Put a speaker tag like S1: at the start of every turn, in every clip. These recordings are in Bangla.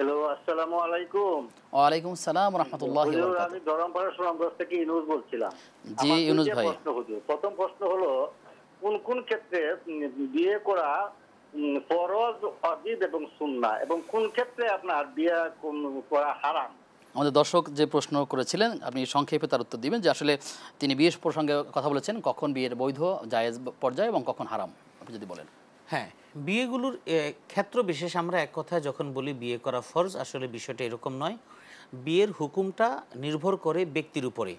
S1: হ্যালো, আসসালামু আলাইকুম।
S2: ওয়ালাইকুম আসসালাম রহমতুল্লাহি
S1: হুজুর,
S2: বরকাত।
S1: আমি ধরমপাড়া সুনামগঞ্জ থেকে ইউনুস বলছিলাম।
S2: জি
S1: আমার
S2: ইউনুস
S1: ২ টা
S2: ভাই।
S1: প্রশ্ন হুজুর। ১ম প্রশ্ন হলো, কোন কোন ক্ষেত্রে বিয়ে করা ফরজ, ওয়াজিব এবং সুন্নাহ, এবং কোন ক্ষেত্রে আপনার বিয়ে করা হারাম?
S2: আমাদের দর্শক যে প্রশ্ন করেছিলেন আপনি সংক্ষেপে তার উত্তর দিবেন যে আসলে তিনি বিয়ের প্রসঙ্গে কথা বলেছেন, কখন বিয়ের বৈধ জায়েজ পর্যায়ে এবং কখন হারাম, আপনি যদি বলেন।
S3: হ্যাঁ, বিয়েগুলোর ক্ষেত্র বিশেষ আমরা এক কথায় যখন বলি বিয়ে করা ফরজ, আসলে বিষয়টা এরকম নয়। বিয়ের হুকুমটা নির্ভর করে ব্যক্তির উপরে।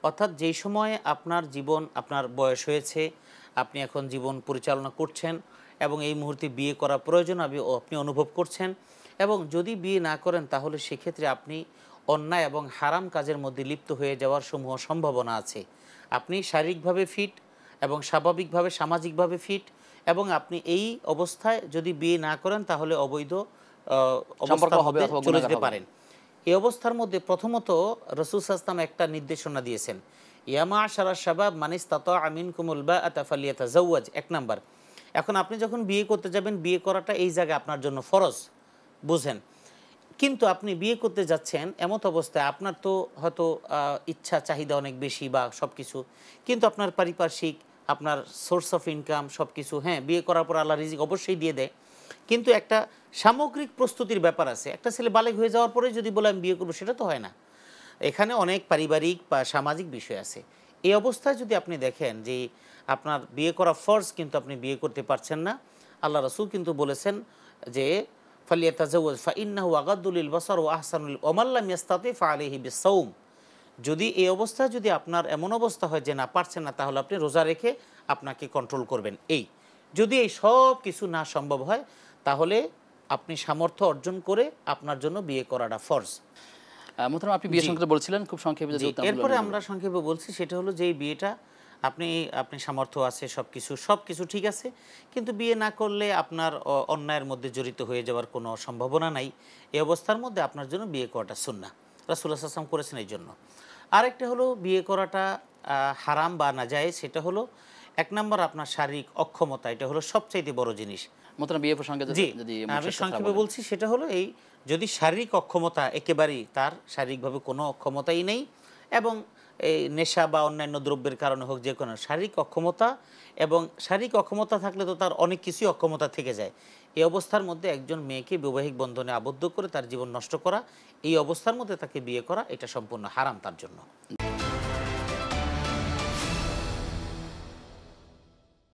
S3: অর্থাৎ যেই সময়ে আপনার জীবন, আপনার বয়স হয়েছে, আপনি এখন জীবন পরিচালনা করছেন এবং এই মুহূর্তে বিয়ে করা প্রয়োজন আপনি অনুভব করছেন, এবং যদি বিয়ে না করেন তাহলে সেক্ষেত্রে আপনি অন্যায় এবং হারাম কাজের মধ্যে লিপ্ত হয়ে যাওয়ার সমূহ সম্ভাবনা আছে। আপনি শারীরিকভাবে ফিট এবং স্বাভাবিকভাবে সামাজিকভাবে ফিট, এবং আপনি এই অবস্থায় যদি বিয়ে না করেন তাহলে অবৈধ
S2: সম্পর্ক
S3: অবস্থার
S2: হবে
S3: মধ্যে
S2: অথবা
S3: চলে
S2: গুনাহগার
S3: যেতে
S2: হবেন।
S3: পারেন। এই অবস্থার মধ্যে প্রথমত রাসূল সাল্লাল্লাহু আলাইহি ওয়াসাল্লাম একটা নির্দেশনা দিয়েছেন, ইয়া মা'শারাশ শাবাব মান ইসতাতা'a মিনকুমুল বাআতা ফালিয়াতাজাওয়াজ, ১ নাম্বার। এখন আপনি যখন বিয়ে করতে যাবেন, বিয়ে করাটা এই জায়গায় আপনার জন্য ফরজ, বুঝেন। কিন্তু আপনি বিয়ে করতে যাচ্ছেন এমত অবস্থায় আপনার তো হয়তো ইচ্ছা চাহিদা অনেক বেশি বা সব কিছু, কিন্তু আপনার পারিপার্শ্বিক, আপনার সোর্স অফ ইনকাম সব কিছু, হ্যাঁ বিয়ে করার পর আল্লাহ রিজিক অবশ্যই দিয়ে দেয়, কিন্তু একটা সামগ্রিক প্রস্তুতির ব্যাপার আছে। একটা ছেলে বালেগ হয়ে যাওয়ার পরে যদি বলে আমি বিয়ে করবো, সেটা তো হয় না। এখানে অনেক পারিবারিক বা সামাজিক বিষয় আছে। এই অবস্থায় যদি আপনি দেখেন যে আপনার বিয়ে করা ফরজ কিন্তু আপনি বিয়ে করতে পারছেন না, আল্লাহ রাসূল কিন্তু বলেছেন যে ফালিয়াতাজাওয়াজ ফাইন্নাহু আগাদ্দু লিল বাসার ওয়া আহসানুল ওয়া মান লাম ইয়াস্তাতি ফাআলাইহি বিসসাওম। যদি এই অবস্থায় যদি আপনার এমন অবস্থা হয় যে না পারছেন না, তাহলে আপনি রোজা রেখে আপনাকে কন্ট্রোল করবেন। এই যদি এই সব কিছু না সম্ভব হয়, তাহলে আপনি সামর্থ্য অর্জন করে আপনার জন্য বিয়ে করাটা ফরজ।
S2: মোহতারাম, আপনি বিয়ে
S3: জি
S2: সংক্রান্ত বলছিলেন, খুব সংক্ষেপে যদি
S3: জি
S2: উত্তরগুলো
S3: এরপরে
S2: বলেন।
S3: আমরা সংক্ষেপে বলছি, সেটা হলো যে এই বিয়েটা আপনি আপনি সামর্থ্য আছে, সব কিছু ঠিক আছে, কিন্তু বিয়ে না করলে আপনার অন্যায়ের মধ্যে জড়িত হয়ে যাওয়ার কোনো সম্ভাবনা নাই। এই অবস্থার মধ্যে আপনার জন্য বিয়ে করাটা সুন্নাহ, রাসূলুল্লাহ সাল্লাল্লাহু আলাইহি ওয়াসাল্লাম করেছেন এই জন্য। আরেকটা হলো বিয়ে করাটা হারাম বা নাজায়েজ, সেটা হলো ১ নম্বর আপনার শারীরিক অক্ষমতা, এটা হলো সবচাইতে বড় জিনিস।
S2: মোহতারাম, বিয়ে প্রসঙ্গে
S3: জি,
S2: যদি
S3: আমি
S2: মুখের কথা
S3: সংক্ষেপে
S2: বলেন।
S3: বলছি, সেটা হলো এই, যদি শারীরিক অক্ষমতা একেবারেই তার শারীরিকভাবে কোনো অক্ষমতাই নেই, এবং এই নেশা বা অন্যান্য দ্রব্যের কারণে হোক, যে কোনো শারীরিক অক্ষমতা, এবং শারীরিক অক্ষমতা থাকলে তো তার অনেক কিছুই অক্ষমতা থেকে যায়। এই অবস্থার মধ্যে একজন মেয়েকে বৈবাহিক বন্ধনে আবদ্ধ করে তার জীবন নষ্ট করা, এই অবস্থার মধ্যে তাকে বিয়ে করা, এটা সম্পূর্ণ হারাম তার জন্য।